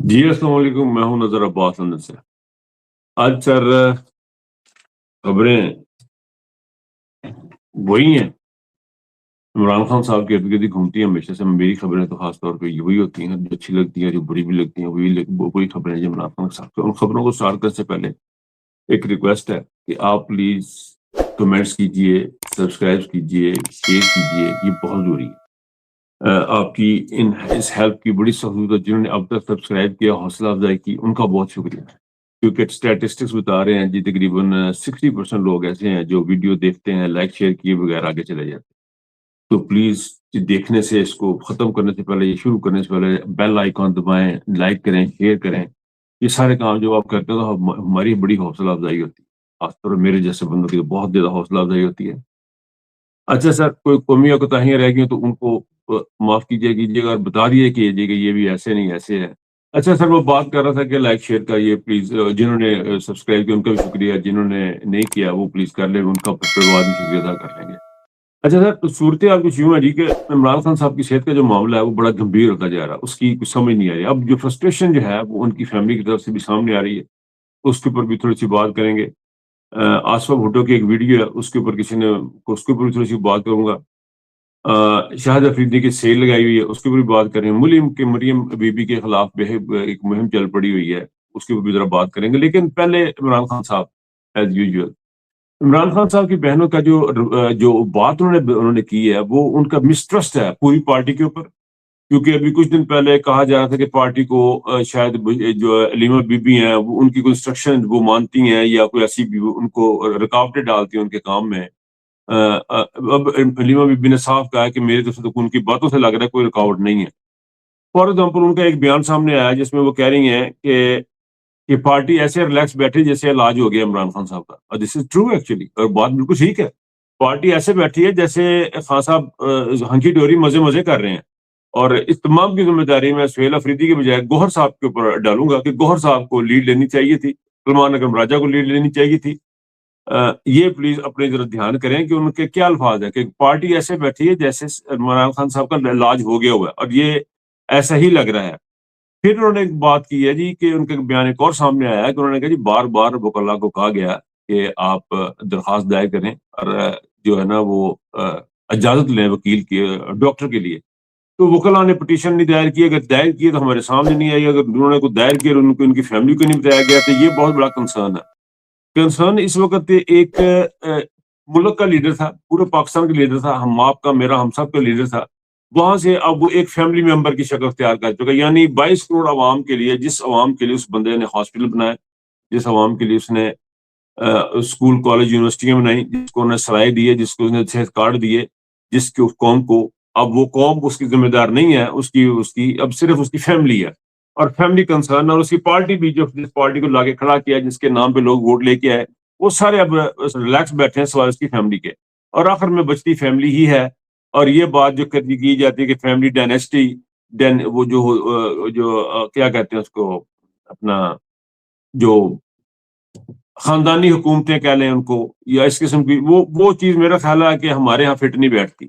جی السلام علیکم، میں ہوں نظر عباس لندن سے۔ آج سر خبریں وہی ہیں، عمران خان صاحب کے ارد گرد ہی گھومتی ہیں ہمیشہ سے۔ میری خبریں تو خاص طور پہ یہ وہی ہوتی ہیں جو اچھی لگتی ہیں، جو بری بھی لگتی ہیں، وہی خبریں جو عمران خان صاحب کی۔ ان خبروں کو اسٹارٹ کرنے سے پہلے ایک ریکویسٹ ہے کہ آپ پلیز کمنٹس کیجئے، سبسکرائب کیجئے، شیئر کیجئے، یہ بہت ضروری ہے۔ آپ کی اس ہیلپ کی بڑی سہولت ہے۔ جنہوں نے اب تک سبسکرائب کیا، حوصلہ افزائی کی، ان کا بہت شکریہ، کیونکہ اسٹیٹسٹکس بتا رہے ہیں جی تقریباً 60% لوگ ایسے ہیں جو ویڈیو دیکھتے ہیں، لائک شیئر کیے بغیر آگے چلے جاتے ہیں۔ تو پلیز دیکھنے سے، اس کو ختم کرنے سے پہلے، یہ شروع کرنے سے پہلے بیل آئیکن دبائیں، لائک کریں، شیئر کریں۔ یہ سارے کام جو آپ کرتے ہیں تو ہماری بڑی حوصلہ افزائی ہوتی ہے، خاص طور پر میرے جیسے بندوں کی تو بہت زیادہ حوصلہ افزائی ہوتی ہے۔ اچھا سر، کوئی قومی کوتاہیاں رہ گئی تو ان کو معاف کیجیے گا اور بتا دیے کہ یہ بھی ایسے نہیں ایسے ہے۔ اچھا سر، وہ بات کر رہا تھا کہ لائک شیئر کا یہ پلیز جنہوں نے سبسکرائب کیا ان کا بھی شکریہ، جنہوں نے نہیں کیا وہ پلیز کر لیں، ان کا پھر بعد میں شکریہ ادا کر لیں گے۔ اچھا سر، صورتحال کچھ یوں ہے جی کہ عمران خان صاحب کی صحت کا جو معاملہ ہے وہ بڑا گمبھیر ہوتا جا رہا ہے، اس کی کچھ سمجھ نہیں آ رہی۔ اب جو فرسٹریشن جو ہے وہ ان کی فیملی کی طرف سے بھی سامنے آ رہی ہے، اس کے اوپر بھی تھوڑی سی بات کریں گے۔ آصفہ بھٹو کی ایک ویڈیو ہے، اس کے اوپر اس کے اوپر بھی تھوڑی سی بات کروں گا۔ شاہد افریدی کی سیل لگائی ہوئی ہے، اس کے اوپر بھی بات کریں گے۔ مریم بی بی کے خلاف ایک مہم چل پڑی ہوئی ہے، اس کے اوپر بھی ذرا بات کریں گے۔ لیکن پہلے عمران خان صاحب، ایز یوزول عمران خان صاحب کی بہنوں کا جو بات انہوں نے کی ہے وہ ان کا مسٹرسٹ ہے پوری پارٹی کے اوپر، کیونکہ ابھی کچھ دن پہلے کہا جا رہا تھا کہ پارٹی کو شاید جو علیمہ بی بی ہیں وہ ان کی کوئی انسٹرکشن وہ مانتی ہیں یا کوئی ایسی بھی ان کو رکاوٹیں ڈالتی ہیں ان کے کام میں۔ اب علیمہ بی بی نے صاف کہا ہے کہ میرے طرف سے ان کی باتوں سے لگ رہا ہے کوئی رکاوٹ نہیں ہے۔ فار ایگزامپل ان کا ایک بیان سامنے آیا جس میں وہ کہہ رہی ہیں کہ پارٹی ایسے ریلیکس بیٹھی جیسے علاج ہو گیا عمران خان صاحب کا، اور دس از ٹرو ایکچولی، اور بات بالکل ٹھیک ہے۔ پارٹی ایسے بیٹھی ہے جیسے خان صاحب ہنکی ڈوری مزے کر رہے ہیں، اور اس تمام کی ذمہ داری میں سہیل افریدی کے بجائے گوہر صاحب کے اوپر ڈالوں گا کہ گوہر صاحب کو لیڈ لینی چاہیے تھی، سلمان اکرم راجہ کو لیڈ لینی چاہیے تھی۔ یہ پلیز اپنے ذرا دھیان کریں کہ ان کے کیا الفاظ ہیں، کہ پارٹی ایسے بیٹھی ہے جیسے عمران خان صاحب کا علاج ہو گیا ہوا ہے، اور یہ ایسا ہی لگ رہا ہے۔ پھر انہوں نے ایک بات کی ہے جی کہ ان کا بیان ایک اور سامنے آیا ہے کہ انہوں نے کہا جی بار بار وکلاء کو کہا گیا کہ آپ درخواست دائر کریں اور جو ہے نا وہ اجازت لیں وکیل کی، ڈاکٹر کے لیے۔ تو وکلاء نے پٹیشن نہیں دائر کی، اگر دائر کیے تو ہمارے سامنے نہیں آئی، اگر انہوں نے کوئی دائر کیا اور ان کی فیملی کو نہیں بتایا گیا، تو یہ بہت بڑا کنسرن ہے۔ کنسرن اس وقت ایک ملک کا لیڈر تھا، پورے پاکستان کا لیڈر تھا، ہم آپ کا، میرا، ہم سب کا لیڈر تھا، وہاں سے اب وہ ایک فیملی ممبر کی شکل اختیار کر چکا، یعنی 22 کروڑ عوام کے لیے، جس عوام کے لیے اس بندے نے ہاسپٹل بنائے، جس عوام کے لیے اس نے اسکول کالج یونیورسٹیاں بنائی، جس کو انہیں سرائے دیے، جس کو انہیں صحت کارڈ دیے، جس کی قوم کو، اب وہ قوم اس کی ذمہ دار نہیں ہے، اس کی اب صرف اس کی فیملی ہے، اور فیملی کنسرن، اور اس کی پارٹی بھی، جو جس پارٹی کو لاگے کھڑا کیا، جس کے نام پہ لوگ ووٹ لے کے آئے، وہ سارے اب ریلیکس بیٹھے ہیں سوائے اس کی فیملی کے، اور آخر میں بچتی فیملی ہی ہے۔ اور یہ بات جو کی جاتی ہے کہ فیملی ڈائنیسٹی، وہ جو کیا کہتے ہیں اس کو، اپنا جو خاندانی حکومتیں کہہ لیں ان کو، یا اس قسم کی وہ چیز میرا خیال ہے کہ ہمارے ہاں فٹ نہیں بیٹھتی،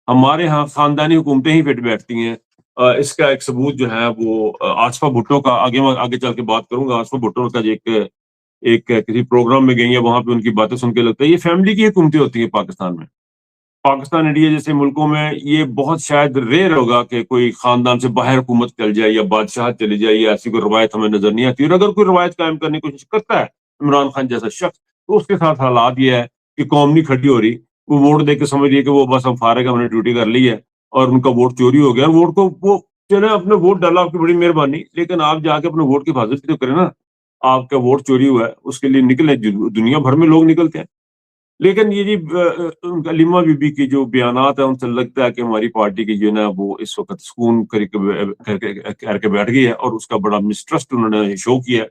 ہمارے ہاں خاندانی حکومتیں ہی فٹ بیٹھتی ہیں۔ اس کا ایک ثبوت جو ہے وہ آصفہ بھٹو کا، آگے چل کے بات کروں گا، آصفہ بھٹو کا جو ایک کسی پروگرام میں گئی ہے، وہاں پہ ان کی باتیں سن کے لگتا ہے یہ فیملی کی حکومتیں ہوتی ہیں پاکستان میں۔ پاکستان، انڈیا جیسے ملکوں میں یہ بہت شاید ریئر ہوگا کہ کوئی خاندان سے باہر حکومت چل جائے یا بادشاہت چلی جائے، یا ایسی کوئی روایت ہمیں نظر نہیں آتی، اور اگر کوئی روایت قائم کرنے کی کوشش کرتا ہے عمران خان جیسا شخص، تو اس کے ساتھ حالات یہ ہے کہ قوم نہیں کھڑی ہو رہی، وہ ووٹ دے کے سمجھ رہی ہے کہ وہ بس ہم فارغ ہیں، ہم نے ڈیوٹی کر لی ہے، اور ان کا ووٹ چوری ہو گیا، اور ووٹ کو وہ چلے، اپنے ووٹ ڈالا، آپ کی بڑی مہربانی، لیکن آپ جا کے اپنے ووٹ کی حفاظت تو کریں نا۔ آپ کا ووٹ چوری ہوا ہے، اس کے لیے نکلے، دنیا بھر میں لوگ نکلتے ہیں، لیکن یہ جی علیمہ بی بی کی جو بیانات ہیں ان سے لگتا ہے کہ ہماری پارٹی کی جو ہے نا وہ اس وقت سکون کر کے بیٹھ گئی ہے، اور اس کا بڑا مسٹرسٹ انہوں نے شو کیا ہے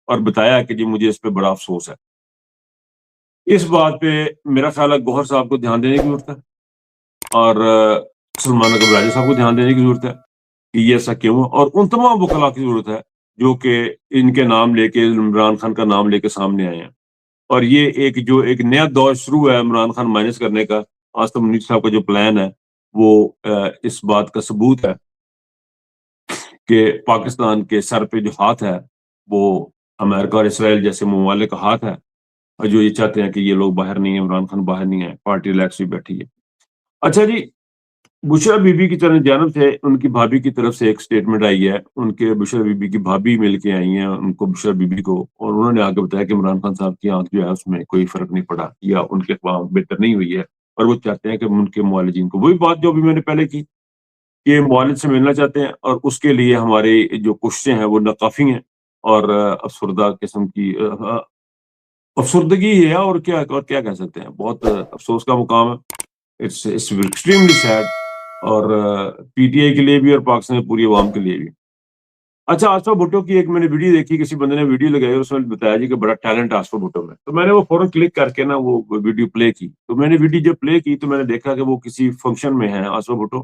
اور بتایا کہ جی مجھے اس پہ بڑا افسوس ہے۔ اس بات پہ میرا خیال ہے گوہر صاحب کو دھیان دینے کی ضرورت ہے، اور سلمان اکرم راجہ صاحب کو دھیان دینے کی ضرورت ہے کہ یہ ایسا کیوں ہے، اور ان تمام وکلاء کی ضرورت ہے جو کہ ان کے نام لے کے، عمران خان کا نام لے کے سامنے آئے ہیں۔ اور یہ ایک نیا دور شروع ہے عمران خان مائنس کرنے کا، آصف منیر صاحب کا جو پلان ہے وہ اس بات کا ثبوت ہے کہ پاکستان کے سر پہ جو ہاتھ ہے وہ امریکہ اور اسرائیل جیسے ممالک کا ہاتھ ہے، اور جو یہ چاہتے ہیں کہ یہ لوگ باہر نہیں ہیں، عمران خان باہر نہیں ہے، پارٹی ریلیکس بھی بیٹھی ہے۔ اچھا جی، بشرا بی بی کی جانب سے ان کی بھابھی کی طرف سے ایک سٹیٹمنٹ آئی ہے، ان کے بشرا بی بی کی بھابھی مل کے آئی ہیں ان کو، بشرا بی بی کو، اور انہوں نے آگے بتایا کہ عمران خان صاحب کی آنکھ جو ہے اس میں کوئی فرق نہیں پڑا یا ان کے آنکھ بہتر نہیں ہوئی ہے، اور وہ چاہتے ہیں کہ ان کے معالجین کو، وہی بات جو بھی میں نے پہلے کی، کہ معالج سے ملنا چاہتے ہیں، اور اس کے لیے ہمارے جو کوششیں ہیں وہ ناکافی ہیں، اور افسردہ قسم کی افسردگی ہے، اور کیا کہہ سکتے ہیں، بہت افسوس کا مقام ہے، اٹس ایکسٹریملی سیڈ، اور پی ٹی آئی کے لیے بھی اور پاکستان پوری عوام کے لیے بھی۔ اچھا، آصفہ بھٹو کی ایک میں نے ویڈیو دیکھی، کسی بندے نے ویڈیو لگائی اور اس میں بتایا جی کہ بڑا ٹیلنٹ ہے آصفہ بھٹو میں، تو میں نے وہ فوراً کلک کر کے نا وہ ویڈیو پلے کی، تو میں نے ویڈیو جب پلے کی تو میں نے دیکھا کہ وہ کسی فنکشن میں ہے آصفہ بھٹو،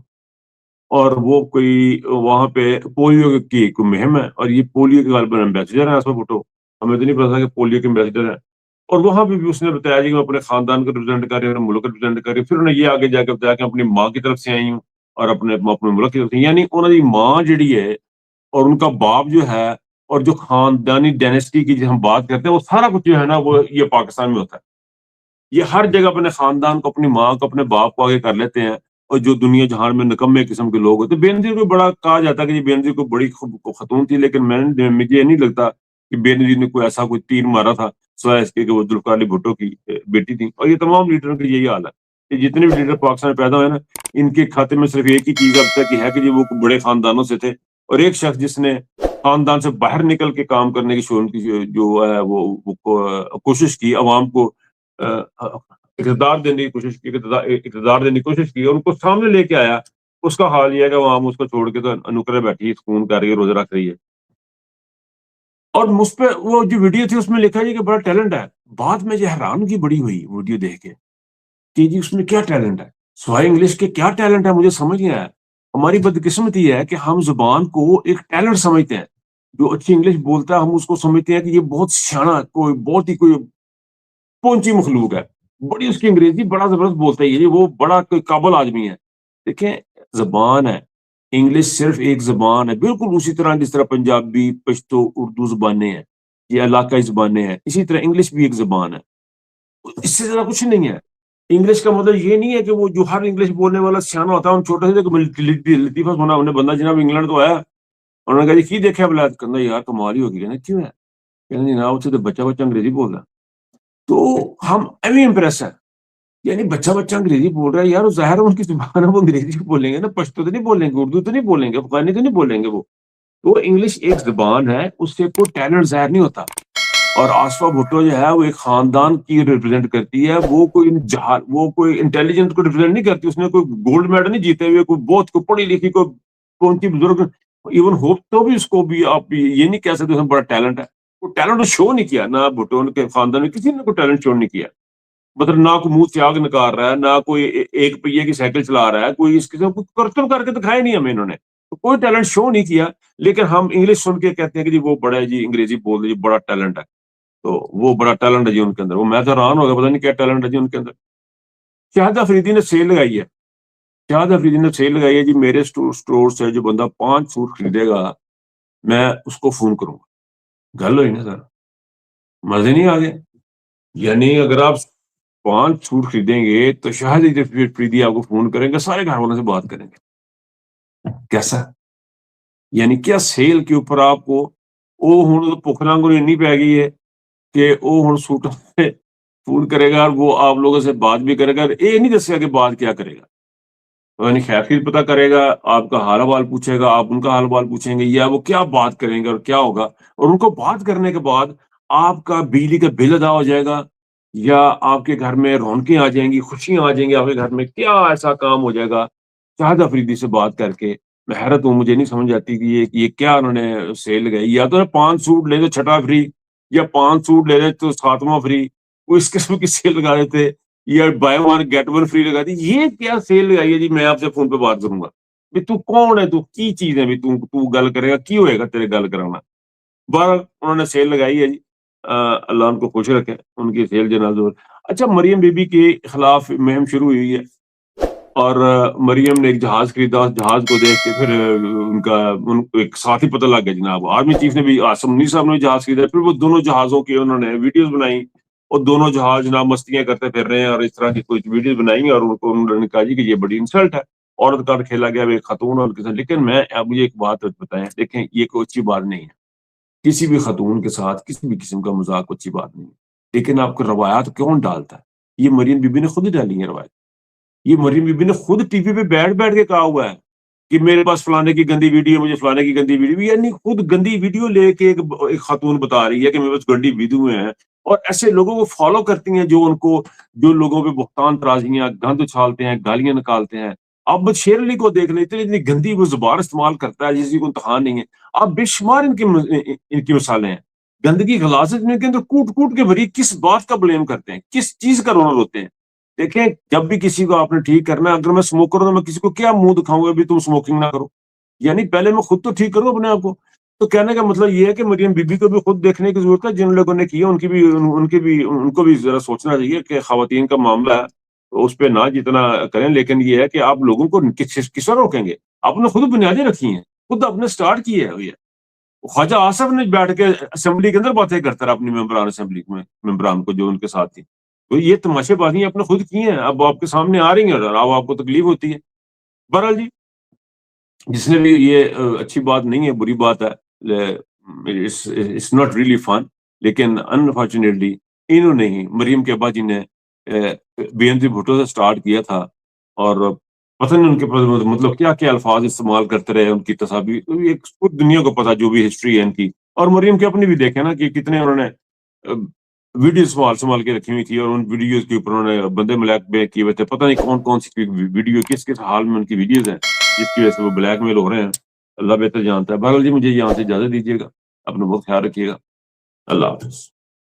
اور وہ کوئی وہاں پہ پولیو کی کوئی مہم ہے، اور یہ پولیو کے غالباً ایمبیسڈر ہیں آصفہ بھٹو، ہمیں تو نہیں پتا کہ پولیو کے ایمبیسڈر ہیں، اور وہاں پہ بھی اس نے بتایا جی کہ میں اپنے خاندان کو ریپرزینٹ کر رہی ہوں، اپنے ملک کو ریپرزینٹ کر رہی ہوں، پھر انہوں نے یہ آگے جا کے بتایا کہ اپنی ماں کی طرف سے آئی ہوں اور اپنے ملک کی طرف سے، یعنی انہوں کی ماں جڑی ہے اور ان کا باپ جو ہے، اور جو خاندانی ڈائنیسٹی کی جو ہم بات کرتے ہیں، وہ سارا کچھ جو ہے نا وہ یہ پاکستان میں ہوتا ہے، یہ ہر جگہ اپنے خاندان کو، اپنی ماں کو، اپنے باپ کو آگے کر لیتے ہیں، اور جو دنیا جہان میں نکمے قسم کے لوگ ہوتے ہیں۔ بے نظیر کو بڑا کہا جاتا ہے کہ یہ بے نظیر کو بڑی خاتون تھی، لیکن مجھے نہیں لگتا کہ بے نظیر نے کوئی ایسا کوئی تیر مارا تھا سوائے اس کے کہ وہ ذوالفقار علی بھٹو کی بیٹی تھی، اور یہ تمام لیڈروں کا یہی حال ہے کہ جتنے بھی لیڈر پاکستان میں پیدا ہوئے نا، ان کے کھاتے میں صرف ایک ہی چیز اب تک ہے کہ جی وہ بڑے خاندانوں سے تھے، اور ایک شخص جس نے خاندان سے باہر نکل کے کام کرنے کی جو ہے وہ کوشش کی، عوام کو اقتدار دینے کی کوشش کی، اقتدار دینے کی کوشش کی، اور ان کو سامنے لے کے آیا، اس کا حال یہ ہے کہ عوام اس کو چھوڑ کے تو نکرے بیٹھی ہے، سکون کر رہی ہے، روزہ رکھ رہی ہے، اور مجھ پہ وہ جو ویڈیو تھی اس میں لکھا ہے کہ بڑا ٹیلنٹ ہے، بعد میں جو حیران کی بڑی ہوئی ویڈیو دیکھ کے کہ جی اس میں کیا ٹیلنٹ ہے، سوائے انگلش کے کیا ٹیلنٹ ہے، مجھے سمجھ نہیں آیا۔ ہماری بدقسمتی ہے کہ ہم زبان کو ایک ٹیلنٹ سمجھتے ہیں، جو اچھی انگلش بولتا ہے ہم اس کو سمجھتے ہیں کہ یہ بہت سیاح کوئی بہت ہی کوئی پونچی مخلوق ہے، بڑی اس کی انگریزی بڑا زبردست بولتا ہے، یہ وہ بڑا کوئی قابل آدمی ہے۔ دیکھیں، زبان ہے، انگلش صرف ایک زبان ہے، بالکل اسی طرح جس طرح پنجابی، پشتو، اردو زبانیں ہیں، یہ علاقائی زبانیں ہیں، اسی طرح انگلش بھی ایک زبان ہے، اس سے زیادہ کچھ نہیں ہے۔ انگلش کا مطلب یہ نہیں ہے کہ وہ جو ہر انگلش بولنے والا سیاح ہوتا ہے، ہم چھوٹے سے لطیفہ سنا، انہیں بندہ جناب انگلینڈ تو آیا، انہوں نے کہا جی کی دیکھا بلاد کرنا، یار کمال ہی ہوگی، کہنا کیوں ہے، کہنا جناب اسے تو بچہ انگریزی بول رہا ہے، تو ہم ایویں امپریس ہیں، یعنی بچہ انگریزی بول رہا ہے، یار ظاہر ان کی زبان ہے، وہ انگریزی بولیں گے نا، پشتو تو نہیں بولیں گے، اردو تو نہیں بولیں گے، افغانی تو نہیں بولیں گے وہ، تو انگلش ایک زبان ہے، اس سے کوئی ٹیلنٹ ظاہر نہیں ہوتا، اور آصفہ بھٹو جو ہے وہ ایک خاندان کی ریپرزینٹ کرتی ہے، وہ کوئی انٹیلیجنٹ کو ریپرزینٹ نہیں کرتی، اس نے کوئی گولڈ میڈل نہیں جیتے ہوئے، کوئی بہت کوئی پڑھی لکھی کوئی پونتی بزرگ، ایون ہوپ تو بھی اس کو بھی آپ یہ نہیں کہہ سکتے اس میں بڑا ٹیلنٹ ہے، وہ ٹیلنٹ شو نہیں کیا، نہ بھٹو کے خاندان میں کسی نے کوئی ٹیلنٹ شو نہیں کیا، مطلب نہ کوئی منہ سے آگ نکال رہا ہے، نہ کوئی ایک پہیے کی سائیکل چلا رہا ہے، کوئی اس قسم کرتب کر کے دکھایا نہیں ہمیں انہوں نے، تو کوئی ٹیلنٹ شو نہیں کیا، لیکن ہم انگلش سن کے کہتے ہیں کہ جی وہ بڑا ہے جی انگریزی بول رہے جی بڑا ٹیلنٹ ہے، تو وہ بڑا ٹیلنٹ ہے جی ان کے اندر، وہ میں تو حیران ہو گیا، پتہ نہیں کیا ٹیلنٹ ہے جی ان کے اندر۔ شاہد افریدی نے سیل لگائی ہے، شاہد افریدی نے سیل لگائی ہے جی، میرے سٹور سے جو بندہ 5 سوٹ خریدے گا میں اس کو فون کروں گا، گل ہوئی نا سر، مزے نہیں آ گئے، یعنی اگر آپ 5 سوٹ خریدیں گے تو شاہد افریدی آپ کو فون کریں گے، سارے گھر والوں سے بات کریں گے، کیسا، یعنی کیا سیل کے اوپر آپ کو وہ ہوں پکھنا کو نہیں پی گئی ہے کہ وہ ہوں سوٹوں سے فون کرے گا، اور وہ آپ لوگوں سے بات بھی کرے گا، یہ نہیں دسے گا کہ بات کیا کرے گا، یعنی خیر پتہ کرے گا، آپ کا حال حوال پوچھے گا، آپ ان کا حال حوال پوچھیں گے، یا وہ کیا بات کریں گے اور کیا ہوگا، اور ان کو بات کرنے کے بعد آپ کا بجلی کا بل ادا ہو جائے گا، یا آپ کے گھر میں رونقیں آ جائیں گی، خوشیاں آ جائیں گی، آپ کے گھر میں کیا ایسا کام ہو جائے گا شاہد افریدی سے بات کر کے، میں حیرت ہوں، مجھے نہیں سمجھ آتی کہ یہ کیا انہوں نے سیل لگائی، یا تو 5 سوٹ لے دو چھٹا فری، یا 5 سوٹ لے دے تو 7واں فری، وہ اس قسم کی سیل لگا دیتے، یا buy one get one free لگا دی، یہ کیا سیل لگائی ہے جی، میں آپ سے فون پہ بات کروں گا، بھی تو کون ہے، تو کی چیز ہے، بھی تو گل کرے گا، کی ہوئے گا تیرے گل کرانا، بہرحال انہوں نے سیل لگائی ہے جی، اللہ ان کو خوش رکھے، ان کی سیل جناب۔ اچھا، مریم بی بی کے خلاف مہم شروع ہوئی ہے، اور مریم نے ایک جہاز خریدا، اس جہاز کو دیکھ کے پھر ان کو ایک ساتھ ہی پتہ لگ گیا جناب، آرمی چیف نے بھی، آصم منیر صاحب نے جہاز خریدا، پھر وہ دونوں جہازوں کی انہوں نے ویڈیوز بنائی، اور دونوں جہاز جناب مستیاں کرتے پھر رہے ہیں اور اس طرح کی کچھ ویڈیوز بنائی، اور ان کو انہوں نے کہا جی کہ یہ بڑی انسلٹ ہے، عورت کا کھیلا گیا ایک خاتون اور کسی، لیکن میں اب مجھے ایک بات بتائیں، دیکھیں یہ کوئی اچھی بات نہیں ہے، کسی بھی خاتون کے ساتھ کسی بھی قسم کا مذاق اچھی بات نہیں ہے، لیکن آپ کو روایات کون ڈالتا ہے؟ یہ مریم بی بی نے خود ہی ڈالی ہے روایت، یہ مریم بی بی نے خود ٹی وی پہ بیٹھ کے کہا ہوا ہے کہ میرے پاس فلانے کی گندی ویڈیو، مجھے فلانے کی گندی ویڈیو، یعنی خود گندی ویڈیو لے کے ایک خاتون بتا رہی ہے کہ میرے پاس گندی ویڈیو ہیں، اور ایسے لوگوں کو فالو کرتی ہیں جو لوگوں پہ بہتان ترازیاں، گند اچھالتے ہیں، گالیاں نکالتے ہیں۔ آپ بس شیر علی کو دیکھ لیتے، اتنی گندی وہ زبان استعمال کرتا ہے جس کو انتہا نہیں ہے، آپ بے شمار ان کی مثالیں ہیں، گندگی غلاظت میں کے اندر کوٹ کوٹ کے بھری، کس بات کا بلیم کرتے ہیں، کس چیز کا رونا روتے ہیں؟ دیکھیں جب بھی کسی کو آپ نے ٹھیک کرنا ہے، اگر میں اسموکر ہوں تو میں کسی کو کیا منہ دکھاؤں گا بھی تم اسموکنگ نہ کرو؟ یعنی پہلے میں خود تو ٹھیک کروں اپنے آپ کو۔ تو کہنے کا مطلب یہ ہے کہ مریم بی بی کو بھی خود دیکھنے کی ضرورت ہے، جن لوگوں نے کیا ان کو بھی ذرا سوچنا چاہیے کہ خواتین کا معاملہ ہے تو اس پہ نہ جتنا کریں، لیکن یہ ہے کہ آپ لوگوں کو کس طرح روکیں گے؟ آپ نے خود بنیادیں رکھی ہیں، خود آپ نے سٹارٹ کی ہے یہ۔ خواجہ آصف نے بیٹھ کے اسمبلی کے اندر باتیں کرتا رہا اپنی ممبران اسمبلی میں، ممبران کو جو ان کے ساتھ تھی، تو یہ تماشے بازی آپ نے خود کی ہیں، اب آپ کے سامنے آ رہی ہیں اور اب آپ کو تکلیف ہوتی ہے۔ بہرحال جی، جس نے بھی یہ اچھی بات نہیں ہے، بری بات ہے، اٹس ناٹ ریئلی فن، لیکن انفارچونیٹلی انہوں نے ہی، مریم کے ابا جی نے بی این جی بھٹو سے سٹارٹ کیا تھا، اور پتہ نہیں ان کے مطلب کیا کیا الفاظ استعمال کرتے رہے، ان کی تصاویر پوری دنیا کو پتا جو بھی ہسٹری ہے ان کی، اور مریم کی اپنی بھی دیکھیں نا کہ کتنے انہوں نے ویڈیو سنبھال کے رکھی ہوئی تھی، اور ان ویڈیوز کے اوپر انہوں نے بندے بلیک میل کیے ہوئے تھے، پتہ نہیں کون سی ویڈیو، کس حال میں ان کی ویڈیوز ہیں جس کی وجہ سے وہ بلیک میل ہو رہے ہیں، اللہ بہتر جانتا ہے۔ بہرحال جی، مجھے یہاں سے اجازت دیجیے گا، اپنا بہت خیال رکھیے گا، اللہ حافظ۔